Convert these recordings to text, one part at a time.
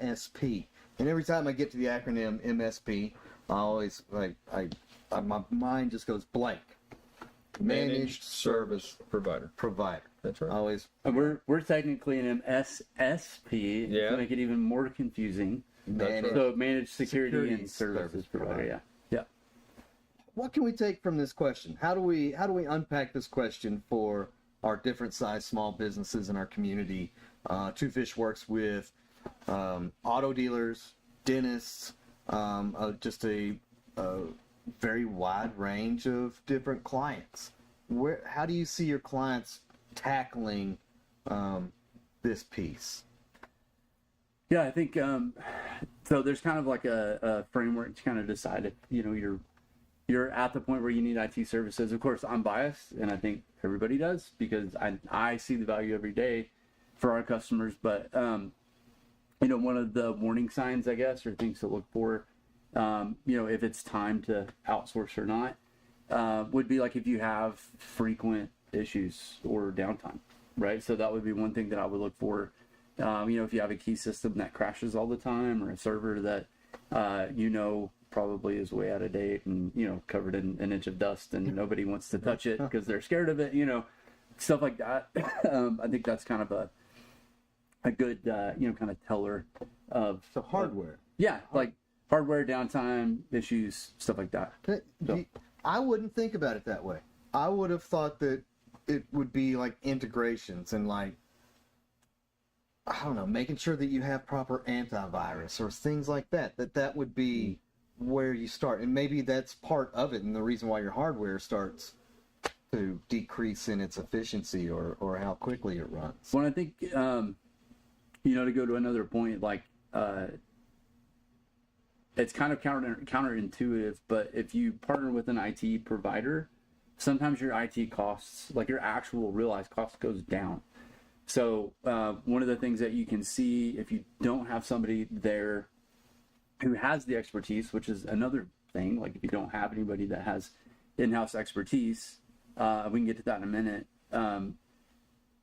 MSP. And every time I get to the acronym MSP, I always my mind just goes blank. Managed Service Provider. That's right. Always. And we're technically an MSSP to make it even more confusing. So Managed Security and Services Provider. Yeah. What can we take from this question? How do we unpack this question for our different size small businesses in our community? Two Fish works with auto dealers, dentists, just a very wide range of different clients. How do you see your clients tackling this piece? Yeah, I think so. There's kind of like a framework to kind of decide if you're at the point where you need IT services. Of course, I'm biased, and I think everybody does because I see the value every day for our customers. But one of the warning signs, I guess, or things to look for, if it's time to outsource or not, would be like if you have frequent issues or downtime, right? So that would be one thing that I would look for. If you have a key system that crashes all the time, or a server that probably is way out of date and covered in an inch of dust and nobody wants to touch it because they're scared of it, stuff like that. I think that's kind of a good kind of teller of hardware. Like hardware downtime issues, stuff like that. So. I wouldn't think about it that way. I would have thought that it would be like integrations and like, I don't know, making sure that you have proper antivirus or things like that. That would be where you start. And maybe that's part of it and the reason why your hardware starts to decrease in its efficiency or how quickly it runs. Well, I think, to go to another point, like, it's kind of counterintuitive, but if you partner with an IT provider, sometimes your IT costs, like your actual realized cost, goes down. So one of the things that you can see if you don't have somebody there who has the expertise, which is another thing, like if you don't have anybody that has in-house expertise, we can get to that in a minute,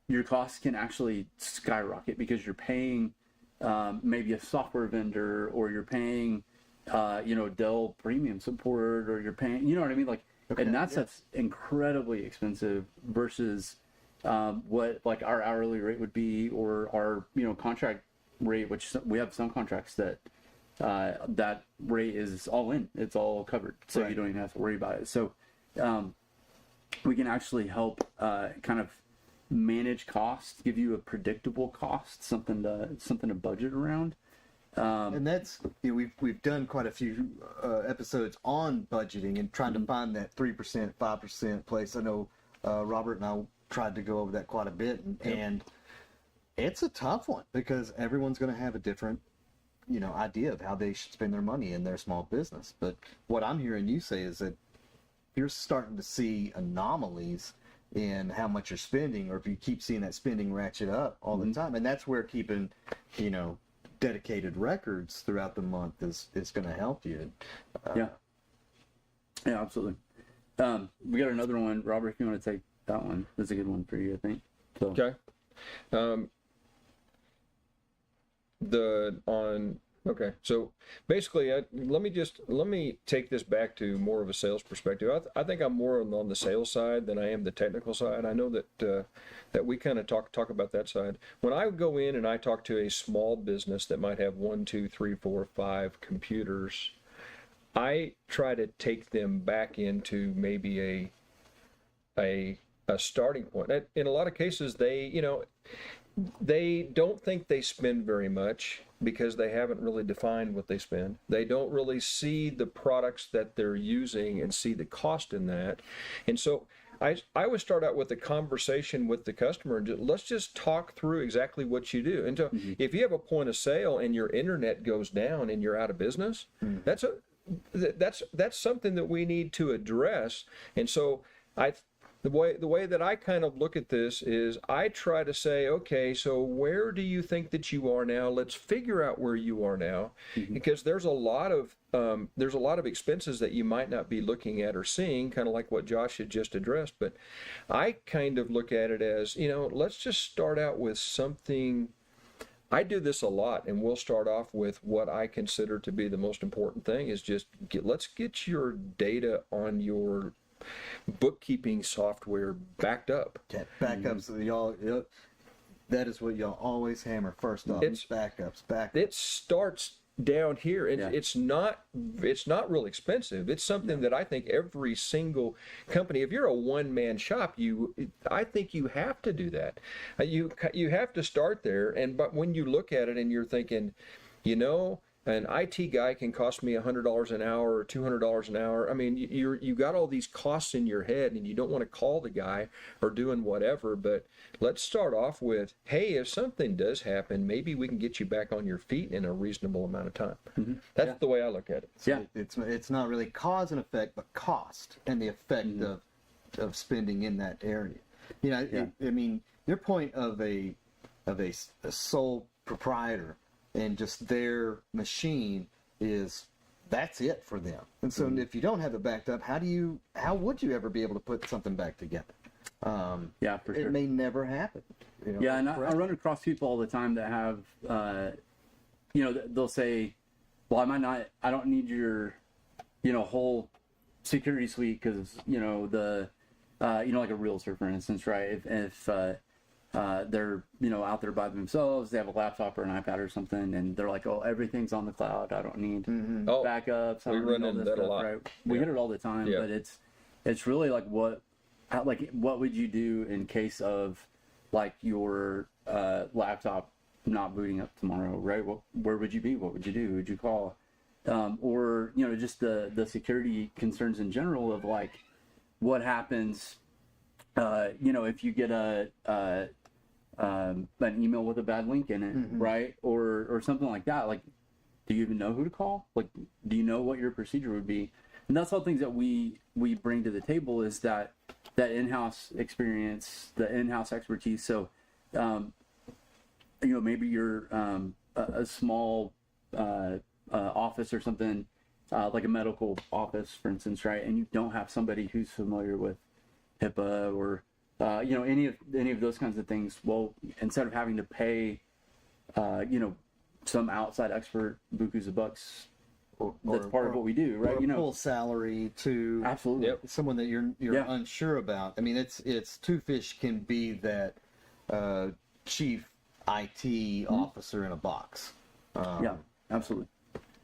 your costs can actually skyrocket because you're paying maybe a software vendor, or you're paying Dell premium support, or you're paying, you know what I mean? Like, okay, and that's incredibly expensive versus what like our hourly rate would be, or our contract rate, which we have some contracts that that rate is all in, it's all covered, so you don't even have to worry about it. So we can actually help kind of manage costs, give you a predictable cost, something to budget around. And that's, we've done quite a few episodes on budgeting and trying to find that 3%, 5% place. I know Robert and I tried to go over that quite a bit, and it's a tough one because everyone's going to have a different idea of how they should spend their money in their small business. But what I'm hearing you say is that you're starting to see anomalies in how much you're spending, or if you keep seeing that spending ratchet up all the time, and that's where keeping dedicated records throughout the month is going to help you. Yeah, absolutely. We got another one, Robert, if you want to take that one. That's a good one for you, I think. So. Okay. So basically, let me take this back to more of a sales perspective. I think I'm more on the sales side than I am the technical side. I know that we kind of talk about that side. When I go in and I talk to a small business that might have 1, 2, 3, 4, 5 computers, I try to take them back into maybe a starting point. In a lot of cases, they don't think they spend very much because they haven't really defined what they spend. They don't really see the products that they're using and see the cost in that. And so I would start out with a conversation with the customer and let's just talk through exactly what you do. And so if you have a point of sale and your internet goes down and you're out of business, that's something that we need to address. And so the way that I kind of look at this is I try to say, okay, so where do you think that you are now? Let's figure out where you are now, because there's a lot of expenses that you might not be looking at or seeing, kind of like what Josh had just addressed. But I kind of look at it as, let's just start out with something I do this a lot, and we'll start off with what I consider to be the most important thing is just let's get your data on your bookkeeping software backed up. Yeah, backups. That is what y'all always hammer first off. It's backups. It starts down here, and Yeah. it's not real expensive. It's something that I think every single company, if you're a one-man shop, I think you have to do that. You have to start there, but when you look at it and you're thinking, an IT guy can cost me $100 an hour or $200 an hour. I mean, you got all these costs in your head, and you don't want to call the guy or doing whatever. But let's start off with, hey, if something does happen, maybe we can get you back on your feet in a reasonable amount of time. Mm-hmm. That's the way I look at it. So it's not really cause and effect, but cost and the effect of spending in that area. I mean, your point of a sole proprietor and just their machine that's it for them. And so if you don't have it backed up, how would you ever be able to put something back together? For sure. It may never happen. And I run across people all the time that have, they'll say, well, I don't need your, whole security suite because, like a realtor, for instance, right? If they're out there by themselves, they have a laptop or an iPad or something, and they're like, oh, everything's on the cloud, I don't need backups, I don't need all this stuff, right? We get it all the time. But it's really like what would you do in case of like your laptop not booting up tomorrow, right? Where would you be? What would you do? Who would you call? Or just the security concerns in general of like what happens if you get an email with a bad link in it, right? Or something like that. Like, do you even know who to call? Like, do you know what your procedure would be? And that's all things that we bring to the table is that in-house experience, the in-house expertise. So, maybe you're a small office or something, like a medical office, for instance, right? And you don't have somebody who's familiar with HIPAA or any of those kinds of things. Well, instead of having to pay some outside expert bukus of bucks, that's part of what we do, right? Or a full salary to absolutely someone that you're unsure about. I mean, it's Two Fish can be that chief IT officer in a box. Absolutely.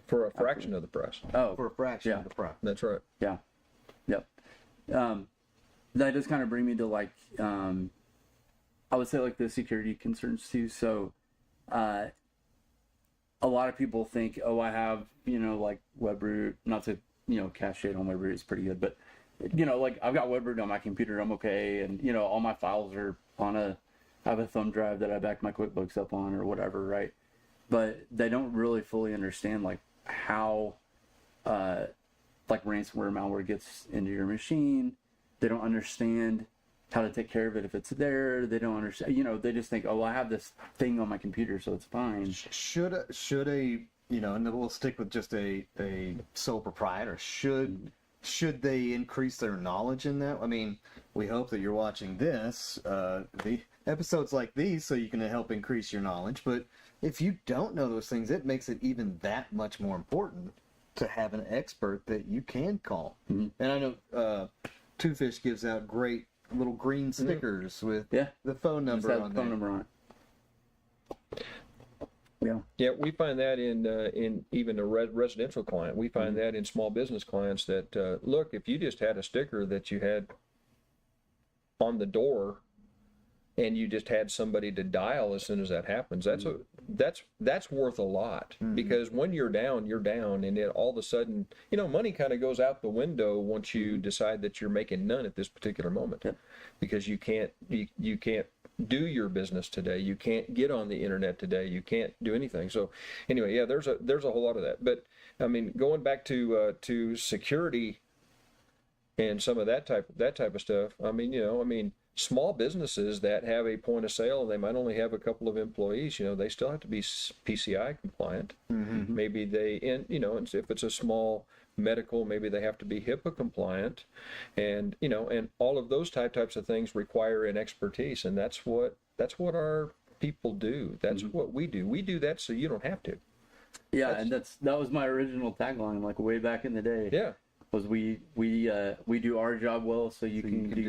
For a fraction of the price. Oh, for a fraction of the price. That's right. Yeah. Yep. That does kind of bring me to like, I would say like the security concerns too. So, a lot of people think, oh, I have, like WebRoot, not to, cast shade on WebRoot, it's pretty good, but, like I've got WebRoot on my computer, I'm okay. And, all my files are I have a thumb drive that I back my QuickBooks up on or whatever, right? But they don't really fully understand like how, like ransomware malware gets into your machine. They don't understand how to take care of it if it's there. They don't understand, they just think, oh, I have this thing on my computer, so it's fine. Should a and then we'll stick with just a sole proprietor. Should they increase their knowledge in that? I mean, we hope that you're watching this, the episodes like these, so you can help increase your knowledge. But if you don't know those things, it makes it even that much more important to have an expert that you can call. And I know Two Fish gives out great little green stickers with the phone number on phone number on it. Yeah, we find that in even a residential client. We find that in small business clients that look, if you just had a sticker that you had on the door and you just had somebody to dial as soon as that happens, that's worth a lot. Because when you're down, and it all of a sudden, money kind of goes out the window once you decide that you're making none at this particular moment, because you can't do your business today, you can't get on the internet today, you can't do anything. So anyway, there's a whole lot of that. But I mean, going back to security and some of that type of stuff. I mean, small businesses that have a point of sale and they might only have a couple of employees, they still have to be PCI compliant. Maybe if it's a small medical, maybe they have to be HIPAA compliant, and and all of those types of things require an expertise, and that's what our what people do. That's what we do. We do that so you don't have to. Yeah, and that was my original tagline, like way back in the day. Yeah. Was we do our job well so you can do